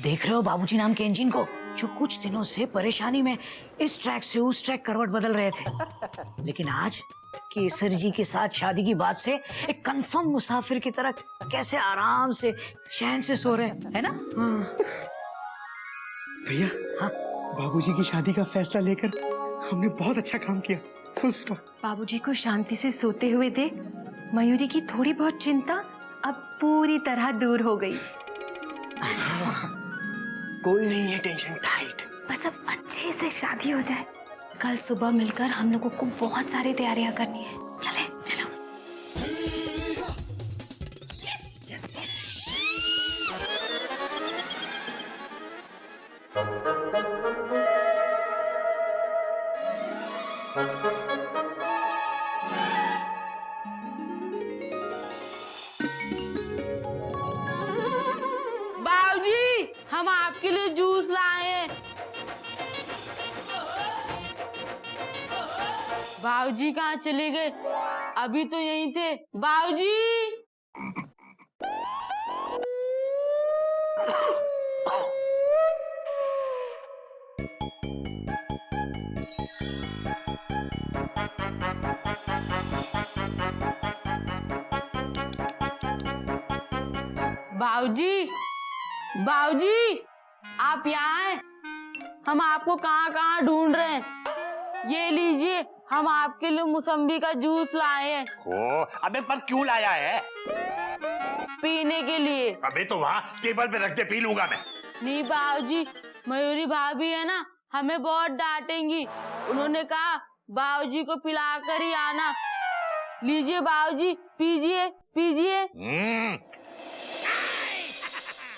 देख रहे हो बाबूजी नाम के इंजन को, जो कुछ दिनों से परेशानी में इस ट्रैक से उस ट्रैक करवट बदल रहे थे, लेकिन आज केसर जी के साथ शादी की बात से एक कंफर्म मुसाफिर की तरह कैसे आराम से चैन से सो रहे हैं, है ना? भैया, हाँ बाबूजी की शादी का फैसला लेकर हमने बहुत अच्छा काम किया। Full stop. बाबूजी को शांति से सोते हुए देख मयूरी की थोड़ी बहुत चिंता अब पूरी तरह दूर हो गई। कोई नहीं है टेंशन टाइट। बस अब अच्छे से शादी हो जाए। कल सुबह मिलकर हम लोगों को बहुत सारी तैयारियां करनी है। चले चलो। बाबूजी, हम आपके लिए जूस लाए हैं। बाबूजी कहाँ चले गए? अभी तो यहीं थे। बाबूजी! बाबूजी, बाबूजी, आप यहाँ हैं? हम आपको कहाँ कहाँ ढूंढ रहे हैं। ये लीजिए, हम आपके लिए मौसम्बी का जूस लाए हैं। ओ, अबे पर क्यों लाया है? पीने के लिए। अबे तो वहाँ टेबल पे रख दे, पी लूंगा मैं। नहीं बाबूजी, मयूरी भाभी है ना, हमें बहुत डांटेंगी। उन्होंने कहा बाबूजी को पिलाकर ही आना। लीजिए बाबूजी, पीजिए पीजिए।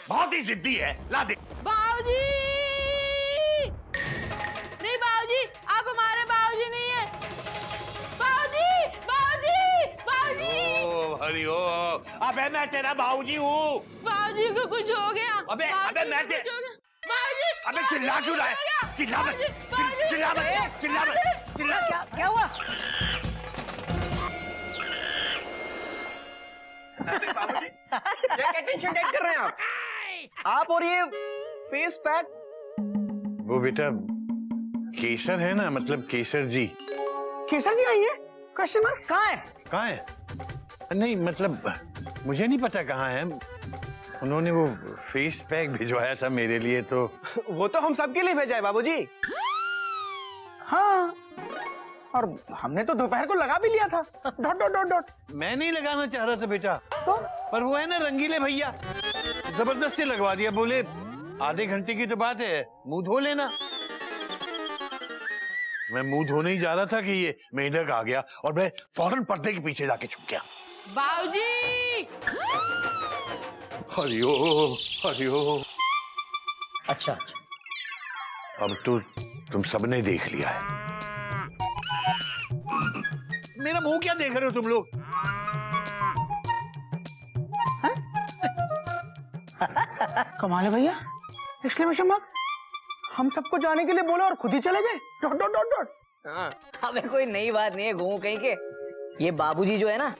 बहुत ही जिद्दी है, ला दे। बाबूजी! नहीं बाबूजी, आप हमारे बाबूजी नहीं है। बाबूजी! बाबूजी! बाबूजी! ओ हरि ओ, अबे मैं तेरा बाबूजी हूँ। बाबूजी को कुछ हो गया। अबे मैं बाबूजी! अबे चिल्ला क्यों रहा है? चिल्ला मत, चिल्ला मत, चिल्ला मत, चिल्ला। क्या हुआ? बाबूजी, क्या टेंशन टेक कर रहे हैं आप और ये फेस पैक। वो बेटा केसर है ना, मतलब केसर जी। केसर जी आई है? Question mark. कहाँ है? नहीं मतलब मुझे नहीं पता कहाँ है। उन्होंने वो फेस पैक भिजवाया था मेरे लिए, तो वो तो हम सबके लिए भेजा है बाबूजी। हाँ, और हमने तो दोपहर को लगा भी लिया था। Dot dot dot dot. मैं नहीं लगाना चाह रहा था बेटा, तो पर वो है ना रंगीले भैया, जबरदस्ती लगवा दिया। बोले आधे घंटे की तो बात है, मुंह धो लेना। मैं मुंह धोने ही जा रहा था कि ये मेढक आ गया और मैं फौरन पर्दे के पीछे जाके छुप गया। बाबूजी! हरिओ हरिओ। अच्छा, अब तो तुम सबने देख लिया है। मेरा मुंह क्या देख रहे हो तुम लोग? कमाल है भैया, एक्सक्लेमेशन मार्क। हम सबको जाने के लिए बोला और खुद ही चले गए। Dot dot dot dot. हमें कोई नई बात नहीं है घूम कहीं के। ये बाबूजी जो है ना,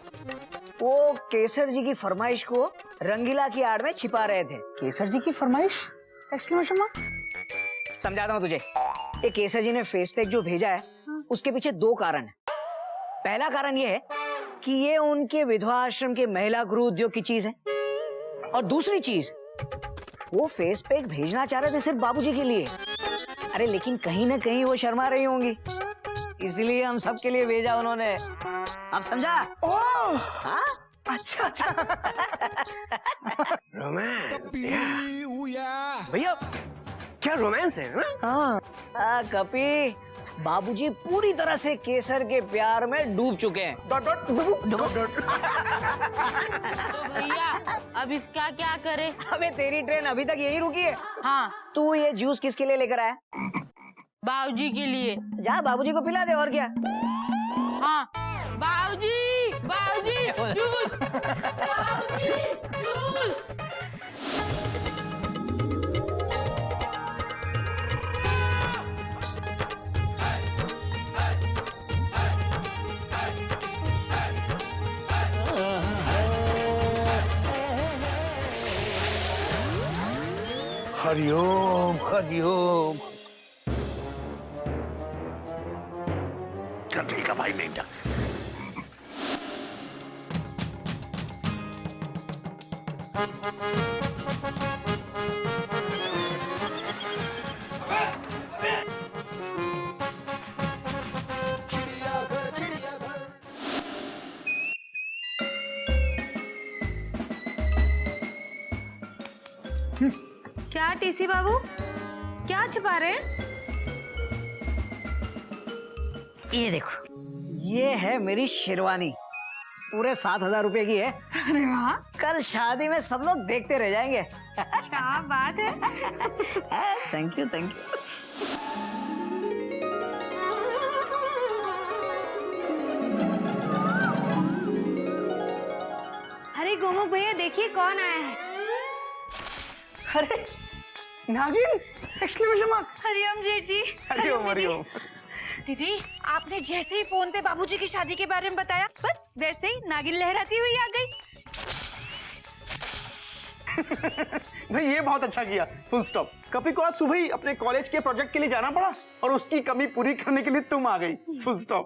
वो केसर जी की फरमाइश को रंगीला की आड़ में छिपा रहे थे। केसर जी की फरमाइश? Exclamation mark. समझाता हूँ तुझे। ये केसर जी ने फेस पैक जो भेजा है, उसके पीछे दो कारण है। पहला कारण ये है कि ये उनके विधवा आश्रम के महिला गृह उद्योग की चीज है, और दूसरी चीज, वो फेस पैक भेजना चाह रहे थे सिर्फ बाबूजी के लिए। अरे लेकिन कहीं ना कहीं वो शर्मा रही होंगी, इसलिए हम सबके लिए भेजा उन्होंने। अब समझा? ओह, हाँ? अच्छा अच्छा। रोमांस भैया, क्या रोमांस है ना? हाँ कपी, बाबूजी पूरी तरह से केसर के प्यार में डूब चुके हैं। Dot dot dot dot. तो भैया अब इसका क्या करें? अबे तेरी ट्रेन अभी तक यही रुकी है। हाँ, तू ये जूस किसके लिए लेकर आया? बाबूजी के लिए। जा बाबूजी को पिला दे, और क्या। हाँ, बाबूजी! बाबूजी! जूस! बाबूजी! जूस! हरिओम हरिओम। चल ठीक है भाई, नहीं जा। क्या टीसी बाबू, क्या छुपा रहे हैं? ये देखो, ये है मेरी शेरवानी, पूरे 7,000 रुपए की है। अरे वाह, कल शादी में सब लोग देखते रह जाएंगे। क्या बात है। Thank you thank you. अरे गोमुख भैया, देखिए कौन आया है। अरे नागिन, एक्सक्लेमेशन मार्क। हरिओम जेठ जी। हरिओम हरिओम। दीदी, आपने जैसे ही फोन पे बाबूजी की शादी के बारे में बताया, बस वैसे ही नागिन लहराती हुई आ गई। भाई ये बहुत अच्छा किया, फुल स्टॉप। कपी को आज सुबह ही अपने कॉलेज के प्रोजेक्ट के लिए जाना पड़ा और उसकी कमी पूरी करने के लिए तुम आ गई, फुल स्टॉप।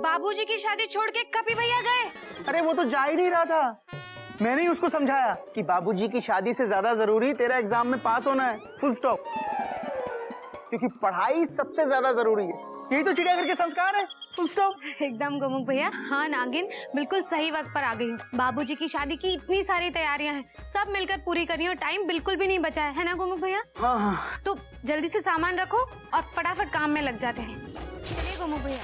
बाबूजी की शादी छोड़ के कपी भैया गए। अरे वो तो जा ही नहीं रहा था, मैंने ही उसको समझाया कि बाबूजी की शादी से ज्यादा जरूरी तेरा एग्जाम में पास होना है, फुल स्टॉप। क्योंकि पढ़ाई सबसे ज्यादा जरूरी है, यही तो चिड़ियाघर के संस्कार है, फुल स्टॉप। एकदम गोमुख भैया। हाँ नागिन, बिल्कुल सही वक्त पर आ गई हूँ। बाबूजी की शादी की इतनी सारी तैयारियां हैं, सब मिलकर पूरी करनी है और टाइम बिल्कुल भी नहीं बचा है ना गोमुख भैया? हाँ हाँ। तो जल्दी से सामान रखो और फटाफट काम में लग जाते हैं। चलिए गोमुख भैया।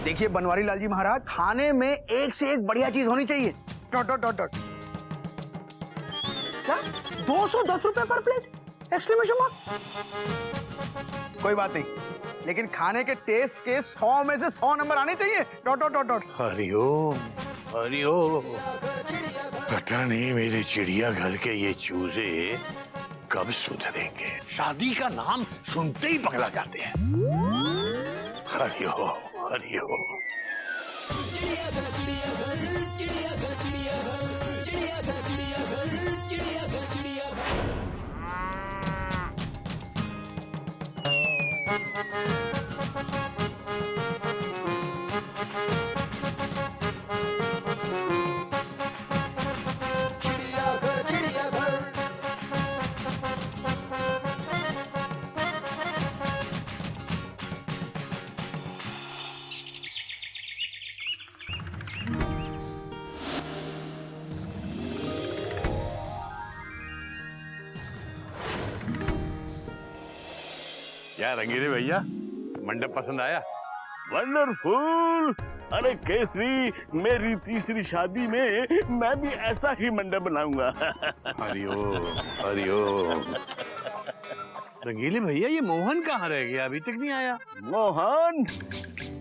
देखिए बनवारी लाल जी महाराज, खाने में एक से एक बढ़िया चीज होनी चाहिए। Dot dot dot dot. क्या 210 रुपए पर प्लेट? Exclamation mark. कोई बात नहीं, लेकिन खाने के टेस्ट के 100 में से 100 नंबर आने चाहिए। Dot dot dot dot. Hariom Hariom. पता नहीं मेरे चिड़ियाघर के ये चूजे कब सुधरेंगे, शादी का नाम सुनते ही पगला जाते हैं। हरिओम हरिओम। क्या रंगीले भैया, मंडप पसंद आया? वंडरफुल। अरे केसरी, मेरी तीसरी शादी में मैं भी ऐसा ही मंडप बनाऊंगा। हरिओम हरिओम। रंगीले भैया, ये मोहन कहाँ रह गया, अभी तक नहीं आया? मोहन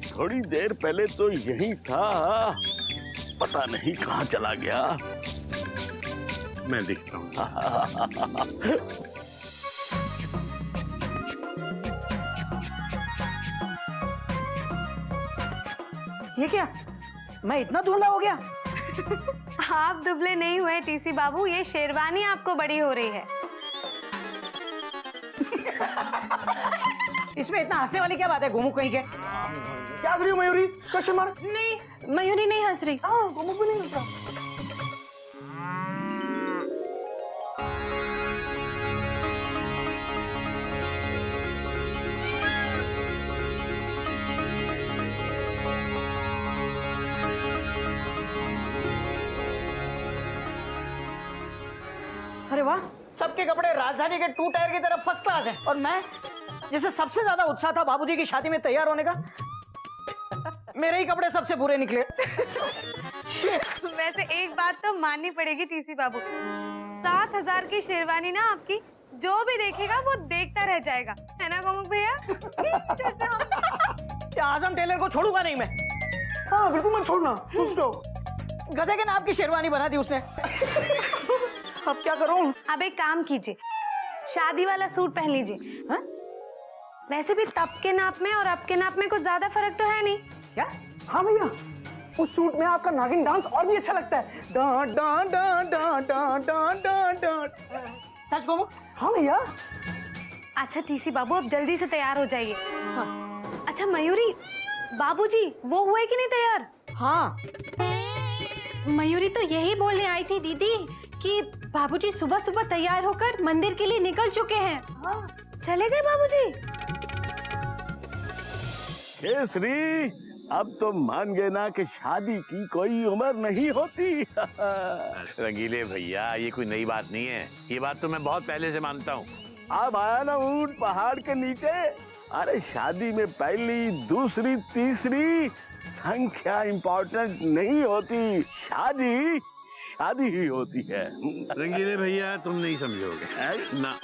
थोड़ी देर पहले तो यही था, पता नहीं कहाँ चला गया। मैं देखता हूँ। ये क्या, मैं इतना धुंधला हो गया? आप दुबले नहीं हुए टीसी बाबू, ये शेरवानी आपको बड़ी हो रही है। इसमें इतना हंसने वाली क्या बात है गोमुख कहीं के? क्या कर रही हो मयूरी? Question mark. नहीं, मयूरी नहीं हंस रही। गोमुख भी नहीं हंस रहा। अरे वाह, सबके कपड़े राजधानी के 2 टायर की तरफ फर्स्ट क्लास हैं और मैं, जिसे सबसे ज्यादा उत्साह था बाबूजी की शादी में तैयार होने का, मेरे ही कपड़े सबसे बुरे निकले। वैसे एक बात तो माननी पड़ेगी टीसी बाबू, 7,000 की शेरवानी ना आपकी, जो भी देखेगा वो देखता रह जाएगा, है ना गोमुख भैया? क्या आजम टेलर को छोड़ूंगा नहीं मैं। हाँ बिल्कुल मत छोड़ना, फुल स्टॉप। गधे के नाप की शेरवानी बना दी उसने। अब क्या करूं? अब एक काम कीजिए, शादी वाला सूट पहन लीजिए। हाँ? वैसे भी तब के नाप में और अब के नाप में कुछ ज्यादा फर्क तो है नहीं। क्या? हाँ भैया, उस सूट में आपका नागिन डांस और भी अच्छा लगता है। डां डां डां डां डां डां डां डां। सच गोमुख? हाँ भैया। अच्छा टीसी बाबू अब जल्दी से तैयार हो जाइए। अच्छा मयूरी, बाबूजी वो हुए कि नहीं तैयार? हाँ। मयूरी तो यही बोलने आई थी दीदी कि बाबूजी सुबह सुबह तैयार होकर मंदिर के लिए निकल चुके हैं। हाँ। चले गए बाबूजी? केसरी, अब तो मान गए ना कि शादी की कोई उम्र नहीं होती। रंगीले भैया, ये कोई नई बात नहीं है, ये बात तो मैं बहुत पहले से मानता हूँ। अब आया ना ऊंट पहाड़ के नीचे। अरे शादी में पहली, दूसरी, तीसरी संख्या इम्पोर्टेंट नहीं होती, शादी शादी ही होती है। रंगीले भैया, तुम नहीं समझोगे ना।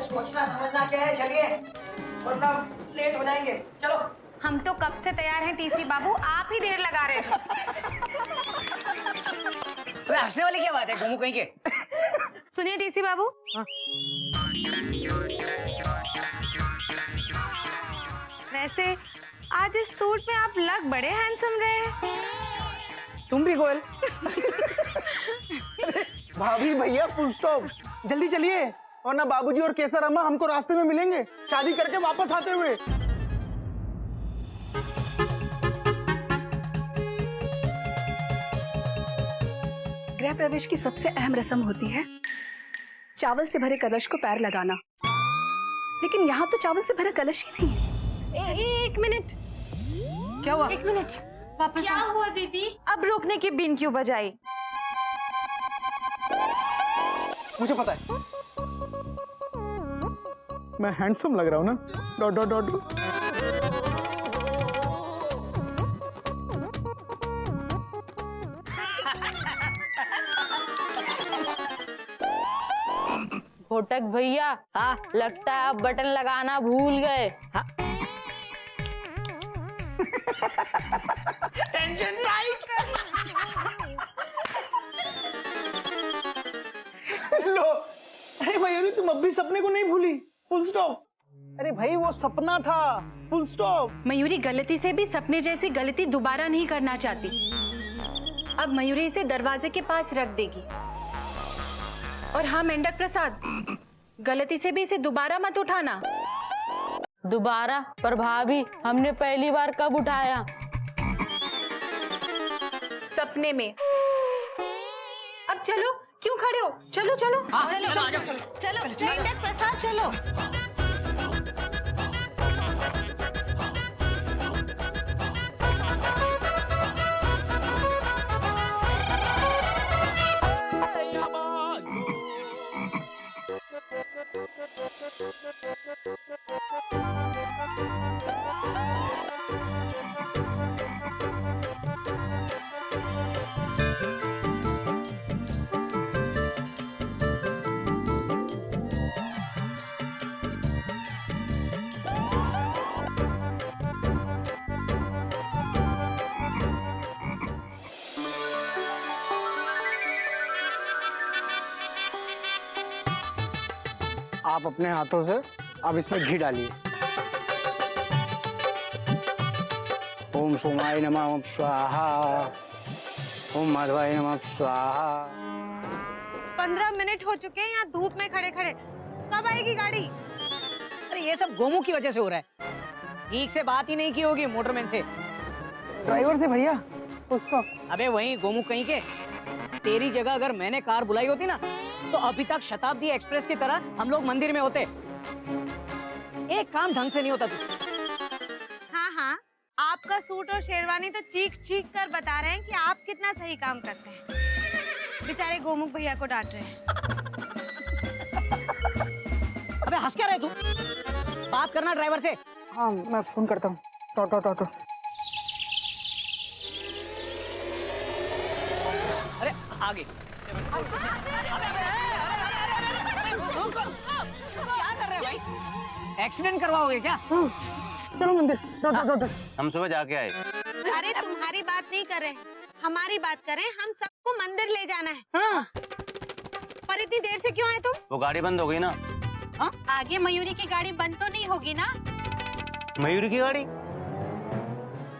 सोचना समझना क्या है, चलिए वरना लेट हो जाएंगे। चलो। हम तो कब से तैयार हैं टीसी बाबू, आप ही देर लगा रहे थे। अबे हंसने वाली क्या बात है गोमू कहीं के? सुनिए टीसी बाबू। वैसे आज इस सूट में आप लग बड़े हैंडसम रहे हैं। तुम भी गोयल। भाभी भैया फुल स्टॉप, जल्दी चलिए वरना बाबूजी और केसर अम्मा हमको रास्ते में मिलेंगे शादी करके वापस आते हुए। गृह प्रवेश की सबसे अहम रस्म होती है चावल से भरे कलश को पैर लगाना, लेकिन यहाँ तो चावल से भरा कलश ही नहीं। एक मिनट, क्या हुआ? एक मिनट, वापस क्या हुआ दीदी? अब रोकने की बीन क्यों बजाई? मुझे पता है, मैं हैंडसम लग रहा हूँ ना। Dot dot dot. घोटक भैया, हाँ लगता है आप बटन लगाना भूल गए। हाँ। Tension right. लो, अरे मयूरी तुम अब भी सपने को नहीं भूली? Full stop. अरे भाई वो सपना था, फुल स्टॉप। मयूरी गलती से भी सपने जैसी गलती दोबारा नहीं करना चाहती। अब मयूरी इसे दरवाजे के पास रख देगी। और हाँ मेंढक प्रसाद, गलती से भी इसे दोबारा मत उठाना। दोबारा? पर भाभी हमने पहली बार कब उठाया? सपने में। अब चलो, क्यों खड़े हो? चलो चलो। चलो मेंढक प्रसाद चलो। आप अपने हाथों से अब इसमें घी डालिए। ओम सोमाय नमः, ओम स्वाहा, ओम माधवाय नमः स्वाहा। 15 मिनट हो चुके हैं यहाँ धूप में खड़े खड़े, कब आएगी गाड़ी? अरे ये सब गोमू की वजह से हो रहा है, ठीक से बात ही नहीं की होगी मोटरमैन से। ड्राइवर से भैया उसको। अबे वही गोमू कहीं के, तेरी जगह अगर मैंने कार बुलाई होती ना तो अभी तक शताब्दी एक्सप्रेस की तरह हम लोग मंदिर में होते। एक काम ढंग से नहीं होता तू। हाँ हाँ, आपका सूट और शेरवानी तो चीख चीख कर बता रहे हैं कि आप कितना सही काम करते हैं। बेचारे गोमुख भैया को डांट रहे हैं। अबे हंस क्या रहे तू? बात करना ड्राइवर से। हाँ मैं फोन करता हूँ। टॉटो टॉटो। अरे आगे क्या कर रहे हो भाई? एक्सीडेंट करवाओगे क्या? चलो मंदिर। हम सुबह जाके आए। अरे तुम्हारी बात नहीं कर रहे, हमारी बात करें। हम सबको मंदिर ले जाना है। हाँ। पर इतनी देर से क्यों आए तुम? वो गाड़ी बंद हो गई ना। आगे मयूरी की गाड़ी बंद तो नहीं होगी ना? मयूरी की गाड़ी?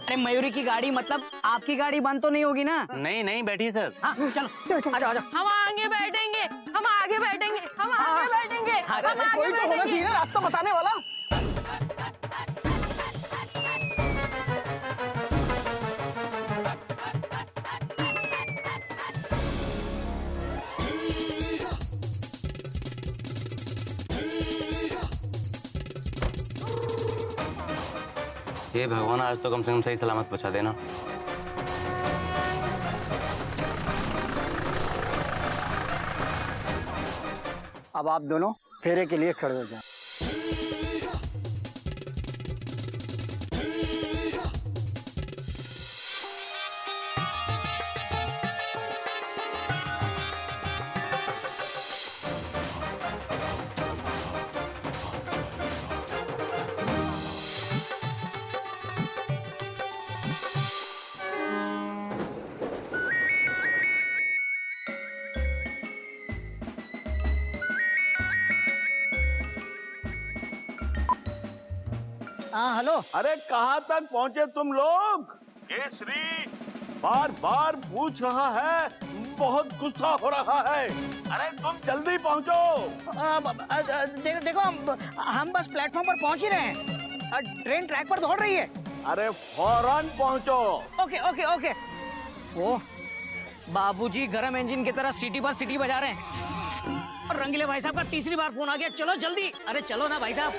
अरे मयूरी की गाड़ी मतलब आपकी गाड़ी बंद तो नहीं होगी ना? नहीं नहीं, बैठिए सर। हाँ चलो आ जाओ आ जाओ। हम आगे बैठेंगे, हम आगे बैठेंगे, हम आगे बैठेंगे, हम आगे कोई तो होना चाहिए ना रास्ता बताने वाला। ये भगवान, आज तो कम से कम सही सलामत पहुंचा देना। अब आप दोनों फेरे के लिए खड़े हो जाएं। हाँ हेलो। अरे कहाँ तक पहुँचे तुम लोग? केसरी बार बार पूछ रहा है, बहुत गुस्सा हो रहा है। अरे तुम जल्दी पहुँचो। देखो हम बस प्लेटफॉर्म पर पहुंच ही रहे हैं। ट्रेन ट्रैक पर दौड़ रही है। अरे फौरन पहुँचो। Okay okay okay. वो बाबूजी गरम इंजन की तरह सीटी पर सीटी बजा रहे हैं। और रंगीले भाई साहब का तीसरी बार फोन आ गया, चलो जल्दी। अरे चलो ना भाई साहब।